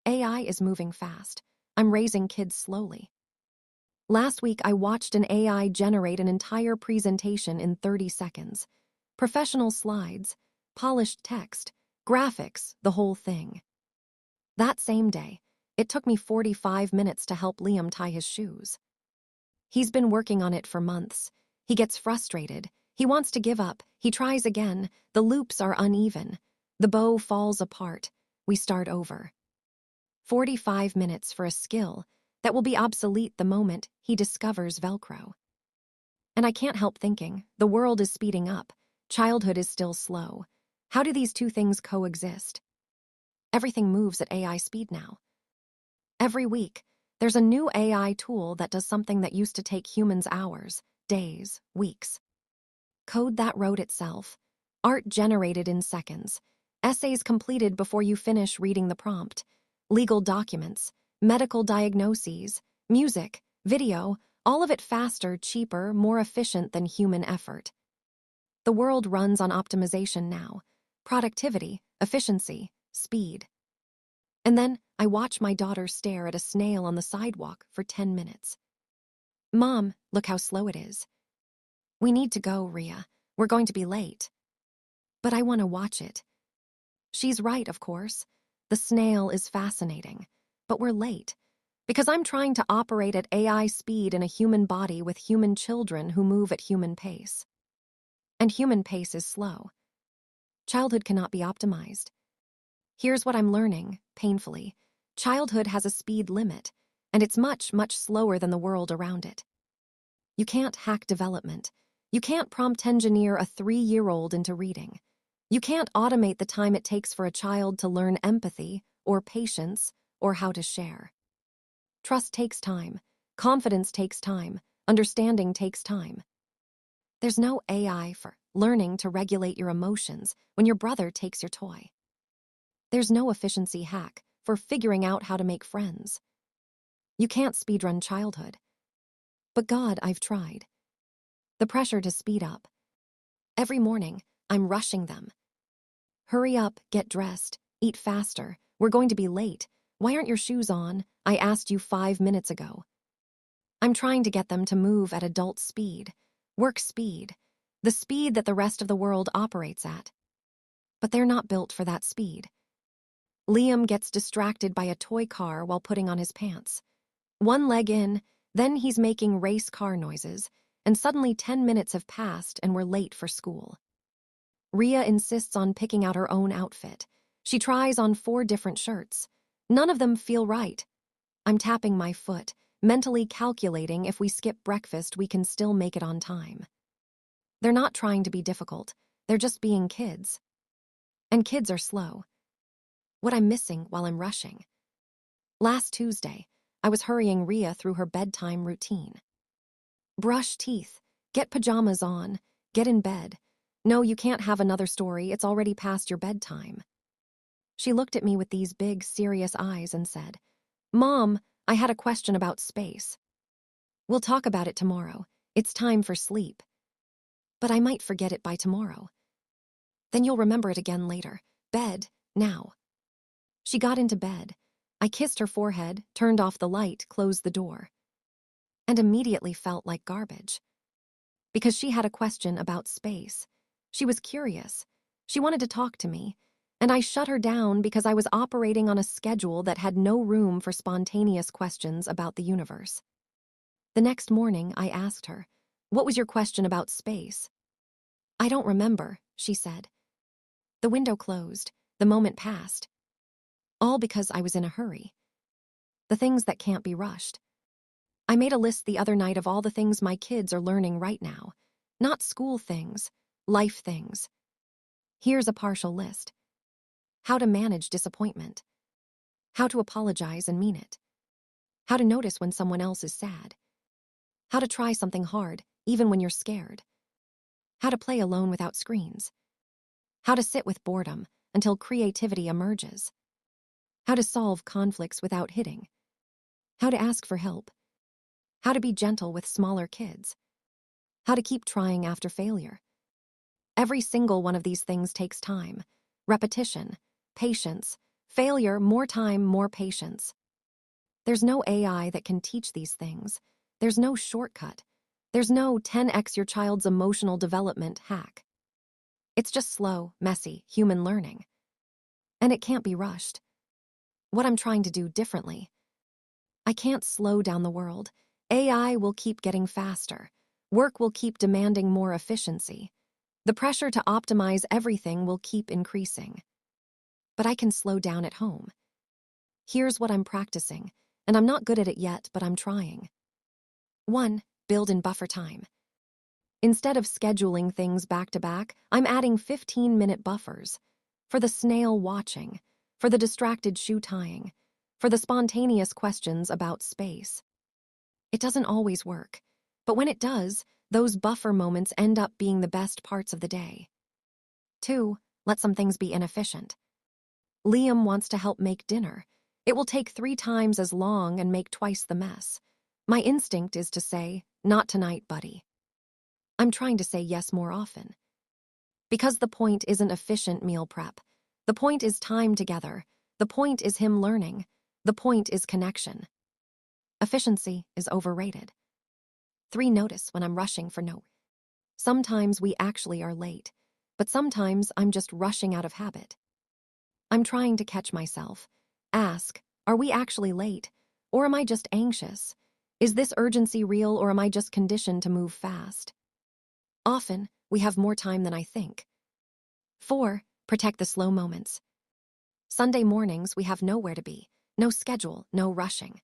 AI is moving fast. I'm raising kids slowly. Last week, I watched an AI generate an entire presentation in 30 seconds. Professional slides, polished text, graphics, the whole thing. That same day, it took me 45 minutes to help Liam tie his shoes. He's been working on it for months. He gets frustrated. He wants to give up. He tries again. The loops are uneven. The bow falls apart. We start over. 45 minutes for a skill that will be obsolete the moment he discovers Velcro. And I can't help thinking, the world is speeding up. Childhood is still slow. How do these two things coexist? Everything moves at AI speed now. Every week, there's a new AI tool that does something that used to take humans hours, days, weeks. Code that wrote itself. Art generated in seconds. Essays completed before you finish reading the prompt. Legal documents, medical diagnoses, music, video, all of it faster, cheaper, more efficient than human effort. The world runs on optimization now. Productivity, efficiency, speed. And then I watch my daughter stare at a snail on the sidewalk for 10 minutes. Mom, look how slow it is. We need to go, Rhea. We're going to be late. But I want to watch it. She's right, of course. The snail is fascinating. But we're late. Because I'm trying to operate at AI speed in a human body with human children who move at human pace. And human pace is slow. Childhood cannot be optimized. Here's what I'm learning, painfully. Childhood has a speed limit, and it's much, much slower than the world around it. You can't hack development. You can't prompt engineer a 3-year-old into reading. You can't automate the time it takes for a child to learn empathy, or patience, or how to share. Trust takes time. Confidence takes time. Understanding takes time. There's no AI for learning to regulate your emotions when your brother takes your toy. There's no efficiency hack for figuring out how to make friends. You can't speedrun childhood. But God, I've tried. The pressure to speed up. Every morning, I'm rushing them. Hurry up, get dressed, eat faster. We're going to be late. Why aren't your shoes on? I asked you 5 minutes ago. I'm trying to get them to move at adult speed, work speed, the speed that the rest of the world operates at. But they're not built for that speed. Liam gets distracted by a toy car while putting on his pants. One leg in, then he's making race car noises, and suddenly 10 minutes have passed and we're late for school. Rhea insists on picking out her own outfit. She tries on 4 different shirts. None of them feel right. I'm tapping my foot, mentally calculating if we skip breakfast we can still make it on time. They're not trying to be difficult. They're just being kids. And kids are slow. What I'm missing while I'm rushing. Last Tuesday, I was hurrying Rhea through her bedtime routine. Brush teeth, get pajamas on, get in bed. No, you can't have another story, it's already past your bedtime. She looked at me with these big, serious eyes and said, Mom, I had a question about space. We'll talk about it tomorrow. It's time for sleep. But I might forget it by tomorrow. Then you'll remember it again later. Bed, now. She got into bed. I kissed her forehead, turned off the light, closed the door. And immediately felt like garbage. Because she had a question about space. She was curious. She wanted to talk to me. And I shut her down because I was operating on a schedule that had no room for spontaneous questions about the universe. The next morning, I asked her, What was your question about space? I don't remember, she said. The window closed. The moment passed. All because I was in a hurry. The things that can't be rushed. I made a list the other night of all the things my kids are learning right now. Not school things, life things. Here's a partial list. How to manage disappointment. How to apologize and mean it. How to notice when someone else is sad. How to try something hard, even when you're scared. How to play alone without screens. How to sit with boredom until creativity emerges. How to solve conflicts without hitting. How to ask for help. How to be gentle with smaller kids. How to keep trying after failure. Every single one of these things takes time, repetition, patience, Failure, more time, more patience. There's no AI that can teach these things. There's no shortcut. There's no 10x your child's emotional development hack. It's just slow, messy, human learning. And it can't be rushed. What I'm trying to do differently. I can't slow down the world. AI will keep getting faster. Work will keep demanding more efficiency. The pressure to optimize everything will keep increasing. But I can slow down at home. Here's what I'm practicing, and I'm not good at it yet, but I'm trying. 1. Build in buffer time. Instead of scheduling things back to back, I'm adding 15-minute buffers. For the snail watching, for the distracted shoe tying, for the spontaneous questions about space. It doesn't always work, but when it does, those buffer moments end up being the best parts of the day. 2. Let some things be inefficient. Liam wants to help make dinner. It will take 3 times as long and make twice the mess. My instinct is to say, "Not tonight, buddy." I'm trying to say yes more often. Because the point isn't efficient meal prep. The point is time together. The point is him learning. The point is connection. Efficiency is overrated. 3. Notice when I'm rushing for no. Sometimes we actually are late, but sometimes I'm just rushing out of habit. I'm trying to catch myself. Ask, are we actually late? Or am I just anxious? Is this urgency real, or am I just conditioned to move fast? Often, we have more time than I think. 4. Protect the slow moments. Sunday mornings, we have nowhere to be. No schedule, no rushing.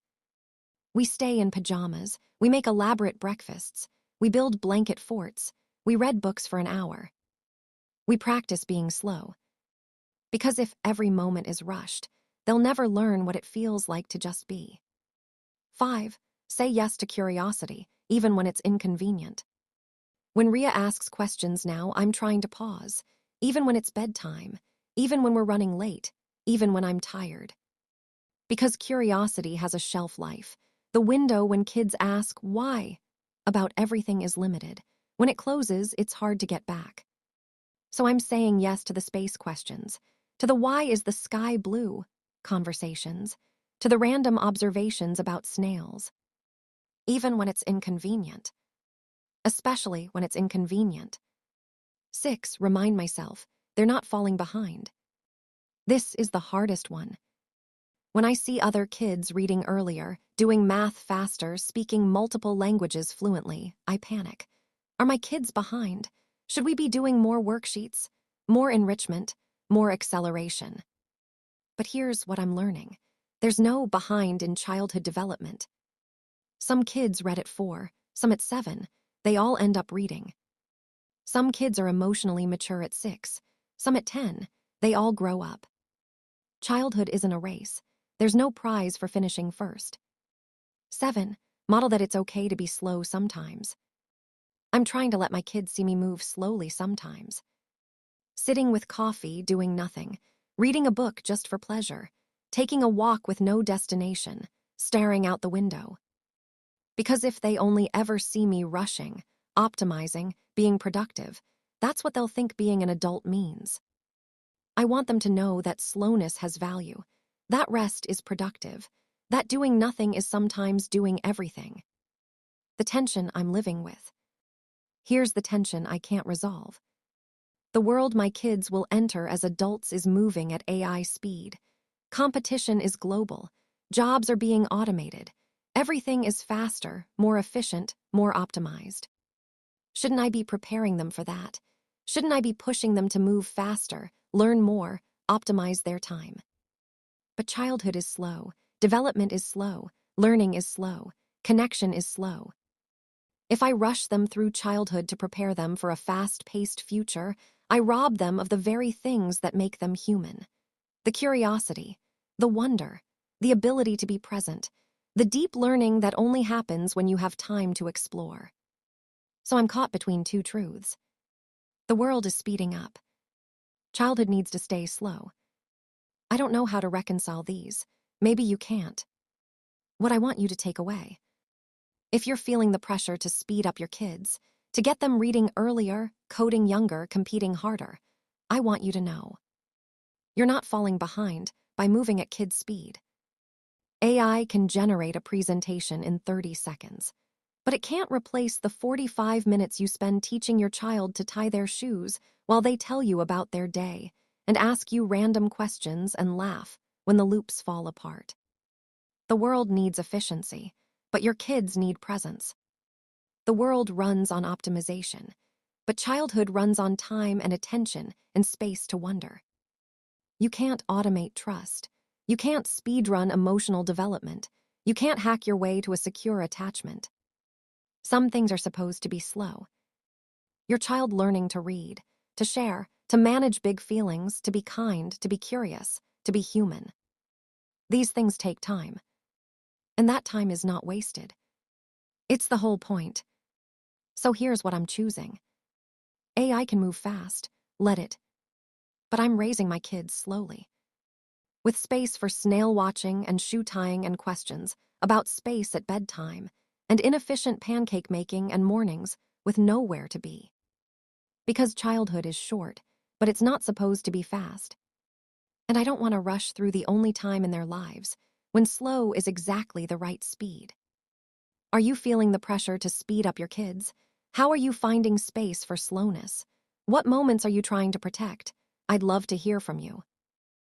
We stay in pajamas. We make elaborate breakfasts. We build blanket forts. We read books for an hour. We practice being slow. Because if every moment is rushed, they'll never learn what it feels like to just be. 5. Say yes to curiosity, even when it's inconvenient. When Ria asks questions now, I'm trying to pause, even when it's bedtime, even when we're running late, even when I'm tired. Because curiosity has a shelf life. The window when kids ask why about everything is limited. When it closes, it's hard to get back. So I'm saying yes to the space questions, to the why is the sky blue conversations, to the random observations about snails. Even when it's inconvenient. Especially when it's inconvenient. 6. Remind myself, they're not falling behind. This is the hardest one. When I see other kids reading earlier, doing math faster, speaking multiple languages fluently, I panic. Are my kids behind? Should we be doing more worksheets, more enrichment, more acceleration? But here's what I'm learning. There's no behind in childhood development. Some kids read at 4, some at 7. They all end up reading. Some kids are emotionally mature at 6, some at 10. They all grow up. Childhood isn't a race. There's no prize for finishing first. 7. Model that it's okay to be slow sometimes. I'm trying to let my kids see me move slowly sometimes. Sitting with coffee, doing nothing. Reading a book just for pleasure. Taking a walk with no destination. Staring out the window. Because if they only ever see me rushing, optimizing, being productive, that's what they'll think being an adult means. I want them to know that slowness has value. That rest is productive. That doing nothing is sometimes doing everything. The tension I'm living with. Here's the tension I can't resolve. The world my kids will enter as adults is moving at AI speed. Competition is global. Jobs are being automated. Everything is faster, more efficient, more optimized. Shouldn't I be preparing them for that? Shouldn't I be pushing them to move faster, learn more, optimize their time? But childhood is slow, development is slow, learning is slow, connection is slow. If I rush them through childhood to prepare them for a fast-paced future, I rob them of the very things that make them human. The curiosity, the wonder, the ability to be present, the deep learning that only happens when you have time to explore. So I'm caught between 2 truths. The world is speeding up. Childhood needs to stay slow. I don't know how to reconcile these. Maybe you can't. What I want you to take away. If you're feeling the pressure to speed up your kids, to get them reading earlier, coding younger, competing harder, I want you to know. You're not falling behind, by moving at kids' speed. AI can generate a presentation in 30 seconds, but it can't replace the 45 minutes you spend teaching your child to tie their shoes while they tell you about their day and ask you random questions and laugh when the loops fall apart. The world needs efficiency, but your kids need presence. The world runs on optimization, but childhood runs on time and attention and space to wonder. You can't automate trust. You can't speedrun emotional development. You can't hack your way to a secure attachment. Some things are supposed to be slow. Your child learning to read, to share, to manage big feelings, to be kind, to be curious, to be human. These things take time, and that time is not wasted. It's the whole point. So here's what I'm choosing. AI can move fast, let it. But I'm raising my kids slowly, with space for snail watching and shoe tying and questions about space at bedtime, and inefficient pancake making and mornings with nowhere to be. Because childhood is short, but it's not supposed to be fast. And I don't want to rush through the only time in their lives when slow is exactly the right speed. Are you feeling the pressure to speed up your kids? How are you finding space for slowness? What moments are you trying to protect? I'd love to hear from you.